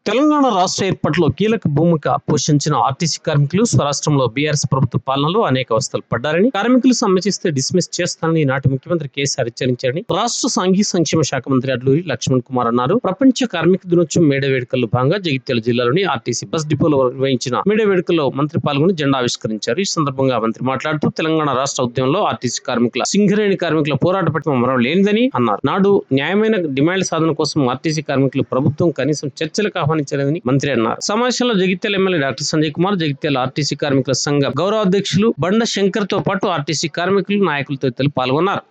తెలంగాణ రాష్ట్ర ఏర్పాటులో కీలక భూమిక పోషించిన ఆర్టీసీ కార్మికులు స్వరాష్ట్రంలో బీఆర్ఎస్ ప్రభుత్వ పాలనలో అనేక అవస్థలు పడ్డారని, కార్మికులు సమ్మె డిస్మిస్ చేస్తానని నాటి ముఖ్యమంత్రి కేసీఆర్ హెచ్చరించారని రాష్ట్ర సాంఘిక సంక్షేమ శాఖ మంత్రి అడ్లూరి లక్ష్మణ్ కుమార్ అన్నారు. ప్రపంచ కార్మిక దినోత్సవం మేడే వేడుకల్లో భాగంగా జగిత్యాల జిల్లాలోని ఆర్టీసీ బస్ డిపోలో నిర్వహించిన మేడే వేడుకల్లో మంత్రి పాల్గొని జెండా ఆవిష్కరించారు. ఈ సందర్భంగా మంత్రి మాట్లాడుతూ తెలంగాణ రాష్ట్ర ఉద్యమంలో ఆర్టీసీ కార్మికుల సింగరేణి కార్మికుల పోరాట పట్టిన మరో లేనిదని అన్నారు. నాడు న్యాయమైన డిమాండ్ సాధన కోసం ఆర్టీసీ కార్మికులు ప్రభుత్వం కనీసం చర్చలకు ఆహ్వానించలేదని మంత్రి అన్నారు. సమావేశంలో Jagtial MLA doctor Sanjay Kumar, Jagtial RTC కార్మికుల సంఘ గౌరవ అధ్యక్షులు బండ శంకర్ తో పాటు ఆర్టీసీ కార్మికులు, నాయకులు తదితరులు పాల్గొన్నారు.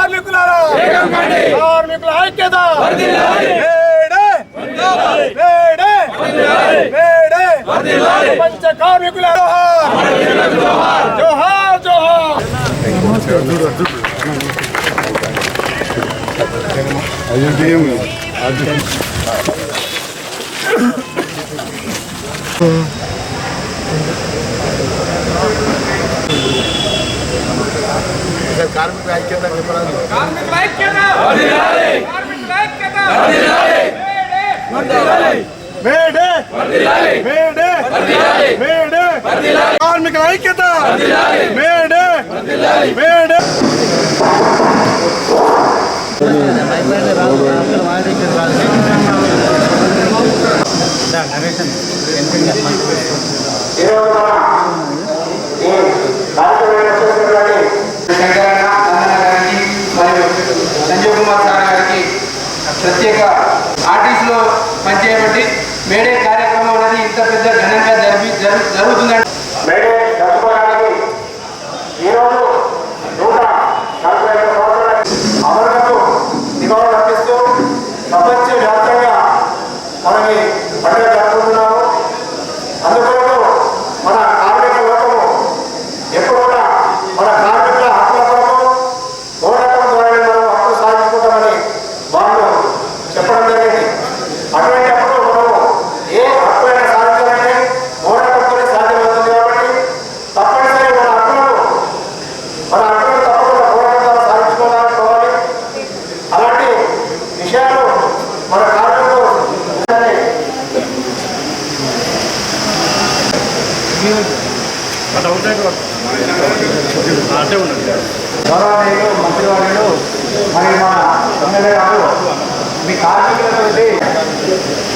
కార్మికుల ఐక్యత సంజయ్ కుమార్ సార్ గారికి ప్రత్యేక ఆర్టీసీలో పనిచేయబట్టి మేడే కార్యక్రమం అనేది ఇంత పెద్ద ఘనంగా జరుగుతుందండి. మేడే జరుపుకోవడానికి ఈరోజు 145 సంవత్సరాల అమరులకు నివాళులు అర్పిస్తూ ప్రపంచ వ్యాప్తంగా మనం ఈ పండుగ జరుపుకుంటున్నాము. అందుకొరకు మన కార్మిక లోకము ఎప్పుడు కూడా మన కార్మికుల హక్కుల కొరకు పోరాటం ద్వారా మనం హక్కులు సాధించుకుంటామని వాళ్ళు చెప్పడం జరిగింది. అటువంటి అప్పుడు మనము ఏ హక్కులైనా సాధించాలంటే పోరాటంతోనే సాధ్యమవుతుంది. కాబట్టి తప్పనిసరి మన హక్కులను తప్పకుండా పోరాటం ద్వారా సాధించుకోవాలి. అలాంటి విషయాలు మన కార్మికులు గౌరవనీయులు మంత్రివర్యులు మరియు మన ఎమ్మెల్యే గారు మీ కార్మికులతో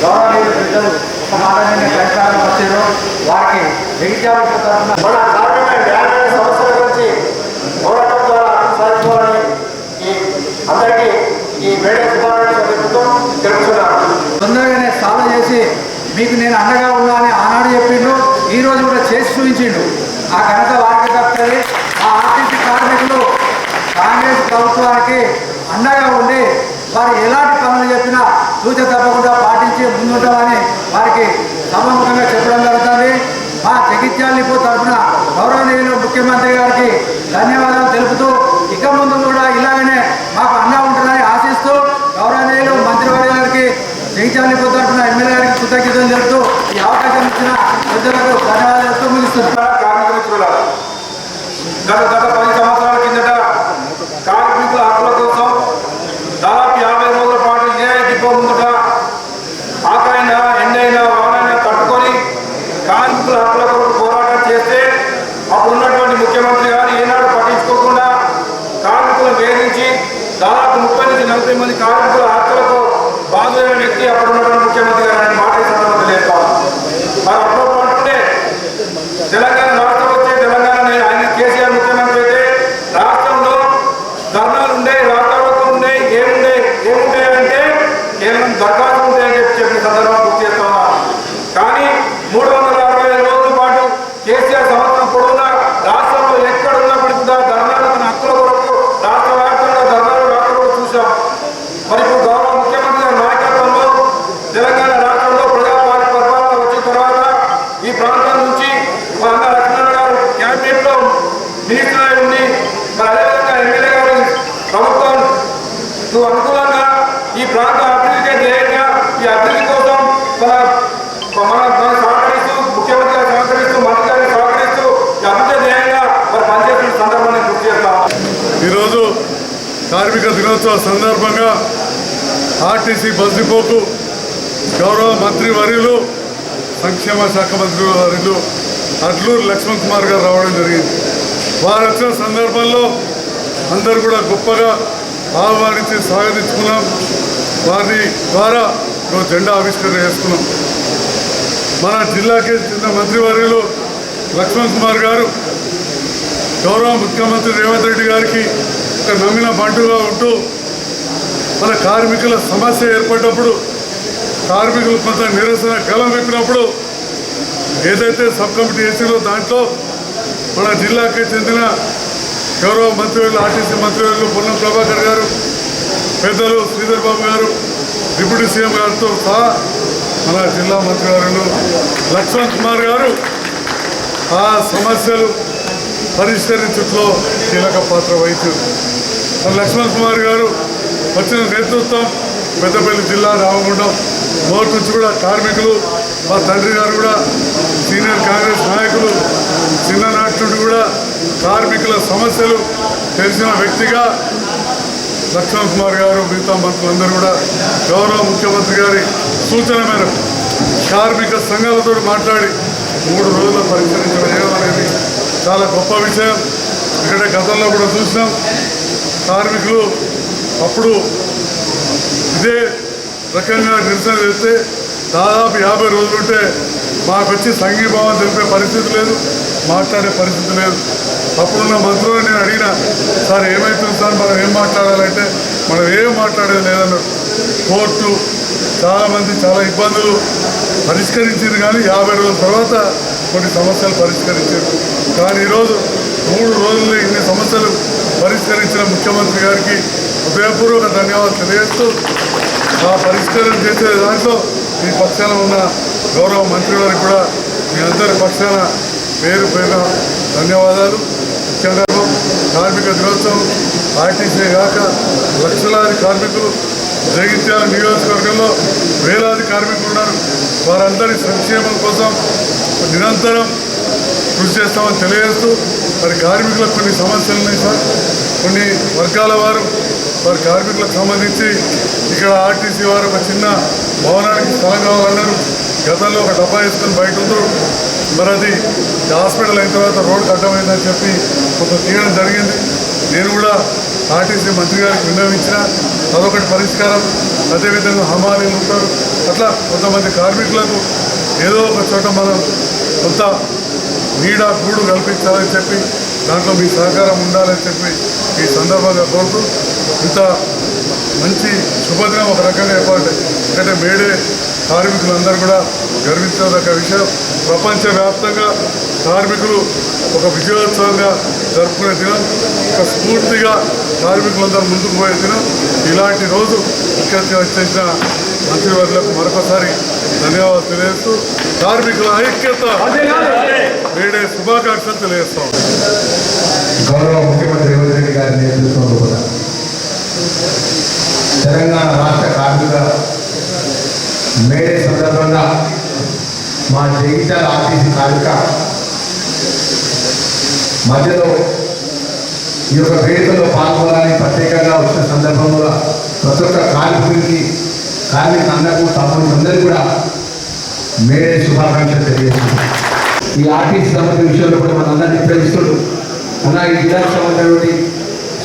గౌరవనీయులు ప్రజలు ఒక మాట ప్రయత్నాలు వచ్చారు. వారికి జగిత్యాల తరఫున మన కార్మిక న్యాయమైన సమస్యల గురించి పోరాటం ద్వారా సాధించుకోవాలని అందరికీ ఈ మేడే శుభాకాంక్షలు తెలుపుతున్నాను. తొందరగానే సాల్వ్ చేసి మీకు నేను అండగా ఉన్నా అని ఆనాడు చెప్పిండు, ఈ రోజు కూడా చేసి చూపించిండు. ఆ ఘనత వారికి దక్కుతుంది. ఆ ఆర్టీసీ కార్మికులు కాంగ్రెస్ ప్రభుత్వానికి అండగా ఉండి వారు ఎలాంటి పనులు చెప్పినా సూచన తప్పకుండా పాటించి ముందుంటామని వారికి సభాముఖంగా చెప్పడం జరుగుతుంది. మా జగిత్యాల డిపో తరఫున గౌరవనీయులు ముఖ్యమంత్రి గారికి ధన్యవాదాలు తెలుపుతూ ఇక ముందు కూడా ఇలాగనే మాకు అండగా ఉంటుందని ఆశిస్తూ గౌరవనీయులు మంత్రివర్గ గారికి జగిత్యాల డిపో తరఫున ఎమ్మెల్యే గారికి కృతజ్ఞతలు తెలుపుతూ ఈ అవకాశం ఇచ్చిన పెద్దలకు ధన్యవాదాలు తెలుపుతూ ముగిస్తున్నారు. గత 10 సంవత్సరాల కిందట కార్మికుల హక్కుల కోసం దాదాపు 50 రోజుల పాటు ఇదే డిపో ముందుట ఆకైనా ఎండైనా వానైనా తట్టుకొని కార్మికుల హక్కుల కొరకు పోరాటం చేస్తే అప్పుడు ఉన్నటువంటి ముఖ్యమంత్రి గారు ఏనాడు పట్టించుకోకుండా కార్మికులను వేధించి దాదాపు 30 నుంచి 40 మంది కార్మికుల హక్కులకు బాధైన వ్యక్తి అప్పుడు ఉన్నటువంటి ముఖ్యమంత్రి గారు అనే మాట ఈ సందర్భంగా తెలియజేస్తాను. మరి అప్పుడు అంటుంటే తెలంగాణ రాష్ట్రం వచ్చే తెలంగాణ ఆయన కేసీఆర్ ముఖ్యమంత్రి అయితే రాష్ట్రంలో ధర్నాలు ఉండే, రాష్ట్రాలు ఉండే, ఏముంటాయంటే కేవలం దరఖాస్తు ఉంటాయని చెప్పిన సందర్భంగా గుర్తు చేస్తున్నా. కానీ 365 రోజుల పాటు కేసీఆర్ సంవత్సరం పొడవునా రాష్ట్రంలో ఎక్కడ ఉన్నప్పటికీ కూడా ధర్నాలు తన హక్కుల కొరకు రాష్ట్ర వ్యాప్తంగా ధర్నాలు రాష్ట్రంలో చూసాం. మరి ఇప్పుడు గౌరవ ముఖ్యమంత్రి గారి నాయకత్వంలో తెలంగాణ రాష్ట్రంలో ప్రజాపాలన పరిపాలన వచ్చిన తర్వాత ఈ ప్రాంతం నుంచి మా అన్న లక్ష్మణ్ గారు క్యాబినెట్ లో మినిస్టర్ అయి ఉండి మరి అదేవిధంగా ఎమ్మెల్యే గారు ప్రభుత్వం అనుకూలంగా ఈ ప్రాంత అభివృద్ధికి ధ్యేయంగా ఈ అభివృద్ధి కోసం మన సహకరిస్తూ ముఖ్యమంత్రి గారు సహకరిస్తూ మంత్రి గారిని సహకరిస్తూ ఈ అభివృద్ధి ధ్యేయంగా మరి పనిచేస్తున్న సందర్భాన్ని గుర్తు చేస్తాం. ఈరోజు కార్మిక దినోత్సవ సందర్భంగా ఆర్టీసీ బస్ డిపోకు గౌరవ మంత్రి వర్యులు సంక్షేమ శాఖ మంత్రి వర్యులు అడ్లూరు లక్ష్మణ్ కుమార్ గారు రావడం జరిగింది. వారు వచ్చిన సందర్భంలో అందరూ కూడా గొప్పగా ఆహ్వానించి స్వాగతించుకున్నాం. వారి ద్వారా జెండా ఆవిష్కరణ చేసుకున్నాం. మన జిల్లాకి చెందిన మంత్రివర్యులు లక్ష్మణ్ కుమార్ గారు గౌరవ ముఖ్యమంత్రి రేవంత్ రెడ్డి గారికి ఒక నమ్మిన బంటుగా ఉంటూ మన కార్మికుల సమస్య ఏర్పడినప్పుడు, కార్మికులు కొంత నిరసన గలం పెట్టినప్పుడు ఏదైతే సబ్ కమిటీ వేసిందో దాంట్లో మన జిల్లాకి చెందిన గౌరవ మంత్రివర్యులు ఆర్టీసీ మంత్రివర్యులు పొన్నం ప్రభాకర్ గారు, పెద్దలు శ్రీధర్ బాబు గారు, డిప్యూటీ సీఎం గారితో సహా మన జిల్లా మంత్రివర్యులు లక్ష్మణ్ కుమార్ గారు ఆ సమస్యలు పరిష్కరించడంలో కీలక పాత్ర వహించారు. లక్ష్మణ్ కుమార్ గారు వచ్చిన నేతృత్వం పెద్దపల్లి జిల్లా రామగుండం మొదటి నుంచి కూడా కార్మికులు, మా తండ్రి గారు కూడా సీనియర్ కాంగ్రెస్ నాయకులు, చిన్ననాటి నుండి కూడా కార్మికుల సమస్యలు తెలిసిన వ్యక్తిగా లక్ష్మణ్ కుమార్ గారు మిగతా మంత్రులందరూ కూడా గౌరవ ముఖ్యమంత్రి గారి సూచన మేరకు కార్మిక సంఘాలతో మాట్లాడి 3 రోజుల్లో పరిష్కరించడం అనేది చాలా గొప్ప విషయం. ఇక్కడ గతంలో కూడా చూసినాం, కార్మికులు అప్పుడు ఇదే రకంగా నిరసన చేస్తే దాదాపు 50 రోజులుంటే మాకు వచ్చి సంఘీభావం తెలిపే పరిస్థితి లేదు, మాట్లాడే పరిస్థితి లేదు. అప్పుడున్న మంత్రులు నేను అడిగిన, సార్ ఏమవుతుంది సార్, మనం ఏం మాట్లాడాలంటే మనం ఏం మాట్లాడేది లేదన్నారు. కోర్టు చాలామంది చాలా ఇబ్బందులు పరిష్కరించింది, కానీ 50 రోజుల తర్వాత కొన్ని సమస్యలు పరిష్కరించారు. కానీ ఈరోజు 3 రోజుల్లో ఇన్ని సమస్యలు పరిష్కరించిన ముఖ్యమంత్రి గారికి హృదయపూర్వక ధన్యవాదాలు తెలియజేస్తూ, ఆ పరిష్కారం చేసే దాంట్లో మీ పక్షాన ఉన్న గౌరవ మంత్రి వారికి కూడా మీ అందరి పక్షాన పేరు ధన్యవాదాలు. ముఖ్యంగా కార్మిక దినోత్సవం ఆర్టీసీ కాక లక్షలాది కార్మికులు జగిత్యాల నియోజకవర్గంలో వేలాది కార్మికులు ఉన్నారు. వారందరి సంక్షేమం కోసం నిరంతరం కృషి చేస్తామని తెలియజేస్తూ, మరి కార్మికులకు కొన్ని సమస్యలు ఉన్నాయి సార్. కొన్ని వర్గాల వారి కార్మికులకు సంబంధించి ఇక్కడ ఆర్టీసీ వారు ఒక చిన్న భవనానికి స్థలం కావాలన్నారు. గతంలో ఒక డబ్బా వేసుకొని బయట ఉందో, మరి అది హాస్పిటల్ అయిన తర్వాత రోడ్డు అడ్డమైందని చెప్పి కొంత తీయడం జరిగింది. నేను కూడా ఆర్టీసీ మంత్రి గారికి విన్నవించిన, అదొకటి పరిష్కారం. అదేవిధంగా హమాలీలు ఉంటారు, అట్లా కొంతమంది కార్మికులకు ఏదో ఒక చోట మనం కొంత నీడ గూడు కల్పించాలని చెప్పి, దాంట్లో మీ సహకారం ఉండాలని చెప్పి ఈ సందర్భంగా కోరుతూ, ఇంత మంచి శుభదినం ఒక రకంగా ఏర్పడ్డాయి. ఎందుకంటే మేడే కార్మికులందరూ కూడా గర్వించదగ్గ విషయం. ప్రపంచవ్యాప్తంగా కార్మికులు ఒక విజయోత్సవంగా జరుపుకునే దినం, ఒక స్ఫూర్తిగా కార్మికులందరూ ముందుకు పోయే దినం. ఇలాంటి రోజు ఇక్కడికి వచ్చేసిన మంత్రివర్యులకు మరొకసారి ధన్యవాదాలు తెలియజేస్తూ, కార్మికుల ఐక్యత మేడే శుభాకాంక్షలు తెలియజేస్తాం. గౌరవ ముఖ్యమంత్రి రేవంత్ రెడ్డి గారి నేతృత్వంలో కూడా తెలంగాణ రాష్ట్ర కార్మిక మేడే సందర్భంగా మా జగిత్యాల ఆర్టీసీ కార్మిక మధ్యలో ఈ యొక్క వేడుకలో పాల్గొనాలని ప్రత్యేకంగా వచ్చిన సందర్భంలో ప్రతి ఒక్క కార్మికుడికి, కార్మిక అన్నకు, తమ్ముడు అందరికీ కూడా మేడే శుభాకాంక్షలు తెలియజేస్తుంది. ఈ ఆర్టీసీ సంబంధించిన విషయంలో కూడా మన అందరినీ ప్రేమిస్తుడు అన్న. ఈ జిల్లాకు సంబంధించినటువంటి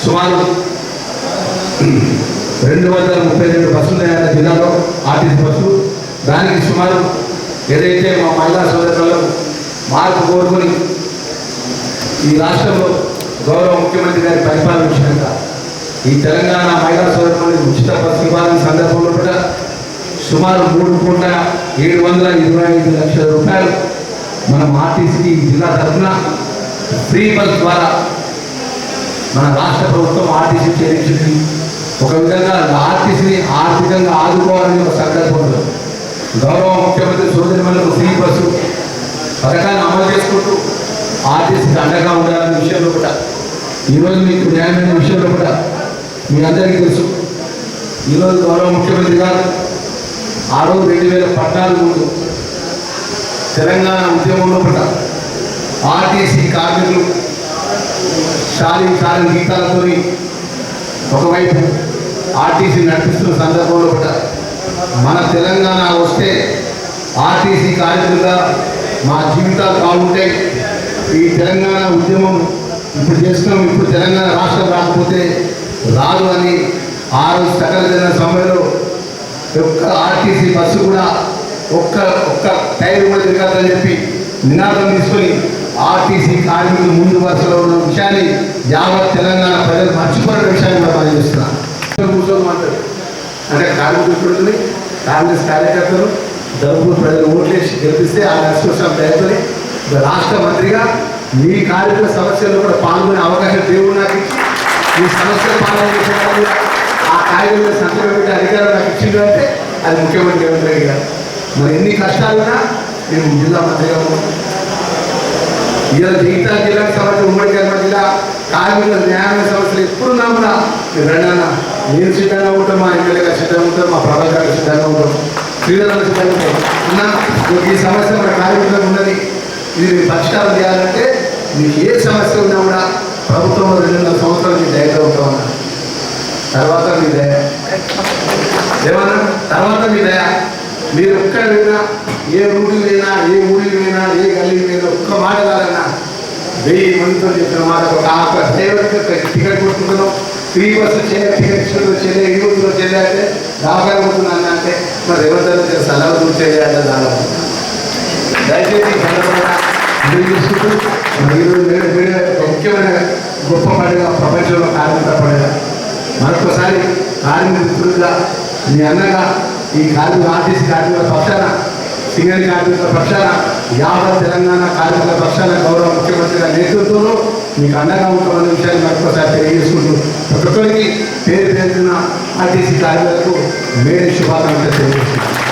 సుమారు 232 బస్సులు ఉన్నాయన్న జిల్లాలో, ఆర్టీసీ బస్సులు. దానికి సుమారు ఏదైతే మా మహిళా సోదరులకు మార్పు కోరుకొని ఈ రాష్ట్రంలో గౌరవ ముఖ్యమంత్రి గారి పరిపాలన విషయంగా ఈ తెలంగాణ మహిళా సోదరులకు ఉచిత బస్సు ఇవ్వాలని సందర్భంలో కూడా సుమారు 3,725 రూపాయలు మనం ఆర్టీసీకి జిల్లా తరఫున ఫ్రీ బస్ ద్వారా మన రాష్ట్ర ప్రభుత్వం ఆర్టీసీ చెల్లించింది. ఒక విధంగా ఆర్టీసీని ఆర్థికంగా ఆదుకోవాలని ఒక సందర్భంలో గౌరవ ముఖ్యమంత్రి సోదరిమణులకు ఫ్రీ బస్సు పథకాన్ని అమలు చేసుకుంటూ ఆర్టీసీకి అండగా ఉండాలనే విషయంలో కూడా ఈరోజు మీకు న్యాయమైన విషయంలో కూడా మీ అందరికీ తెలుసు. ఈరోజు గౌరవ ముఖ్యమంత్రి గారు ఆ రోజు 2014 తెలంగాణ ఉద్యమంలో కూడా ఆర్టీసీ కార్మికులు చాలీ గీతాలతో ఒకవైపు ఆర్టీసీ నడిపిస్తున్న సందర్భంలో కూడా మన తెలంగాణ వస్తే ఆర్టీసీ కార్మికులుగా మా జీవితాలు బాగుంటాయి. ఈ తెలంగాణ ఉద్యమం ఇప్పుడు చేస్తున్నాం, ఇప్పుడు తెలంగాణ రాష్ట్రం రాకపోతే రాదు అని ఆ రోజు సకల జన సమ్మెలో ఒక్క ఆర్టీసీ బస్సు కూడా ఒక్క టైర్ కూడా తిరగదని చెప్పి నినాదం తీసుకొని ఆర్టీసీ కార్మికులు ముందు వరుసలో ఉన్న విషయాన్ని యావత్ తెలంగాణ ప్రజలు మర్చిపోయిన విషయాన్ని కూడా మనం చేస్తున్నాం. కూర్చోమంటారు అంటే కార్మికులు ఇప్పుడు కాంగ్రెస్ కార్యకర్తలు ధర్మపూర్ ప్రజలు ఓట్లేసి గెలిపిస్తే ఆ నష్టం దయతోని రాష్ట్ర మంత్రిగా మీ కార్మికుల సమస్యల్లో కూడా పాల్గొనే అవకాశం దేవుడు నాకు ఇచ్చి మీ సమస్యలు పాలన చేసేటప్పుడు ఆ కార్మికుల సంతకం పెట్టే అధికారం నాకు ఇచ్చింది అంటే అది ముఖ్యమంత్రి రేవంత్ రెడ్డి గారు. మరి ఎన్ని కష్టాలున్నా మేము జిల్లా మంత్రిగా ఉన్నాం. ఇలా జగిత్యాల జిల్లాకు సంబంధించిన ఉమ్మడి కర్నూలు జిల్లా కార్మికుల న్యాయమైన సమస్యలు ఎప్పుడున్నా కూడా మీరు రెండన్నా నేను సిద్ధంగా ఉంటాం, మా ఎమ్మెల్యేగా సిద్ధంగా ఉంటాం, మా ప్రభాకర్ గారు సిద్ధంగా ఉంటాం, శ్రీధర్ సిద్ధంగా ఉంటాం. అన్నా ఈ సమస్య మన కార్మికులకు ఉన్నది, ఇది మీరు పరిష్కారం చేయాలంటే మీకు ఏ సమస్య ఉన్నా కూడా ప్రభుత్వంలో 2.5 సంవత్సరాలు మీ దయగా ఉంటామన్నా. తర్వాత మీ దయ ఏమన్నా, తర్వాత మీ దయ. మీరు ఎక్కడ పోయినా, ఏ రూటుకి పోయినా, ఏ ఊరికి పోయినా, ఏ గల్లీకి పోయినా ఒక్క మాట కాదన్నా 1000 మందితో చెప్పిన మాట. ఒక డ్రైవర్కి టికెట్ కొట్టుకుంటున్నాం, ఫ్రీ బస్సు టికెట్ చెల్లె 20 చెల్లె అంటే దాకా పోతున్నాను అంటే మరి ఎవరితో సలహా కూర్చేది అంటే దాదాపు దయచేసి సందర్భంగా చూసుకుంటూ ఈరోజు ముఖ్యమైన గొప్ప పండుగ ప్రపంచంలో కార్మిక పండుగ. మరొకసారి కార్మిక మిత్రులుగా మీ అన్నగా ఈ కార్మిక ఆర్టీసీ కార్మికుల పక్షాన, సింగరేణి కార్మికుల పక్షాన, యావత్ తెలంగాణ కార్మికుల పక్షాన గౌరవ ముఖ్యమంత్రి గారి నేతృత్వంలో మీకు అండగా ఉంటామన్న విషయాన్ని మరొకసారి తెలియజేసుకుంటూ ప్రతి ఒక్కరికి పేరు పేరున ఆర్టీసీ కార్మికులకు మేడే శుభాకాంక్షలు తెలియజేస్తున్నాను.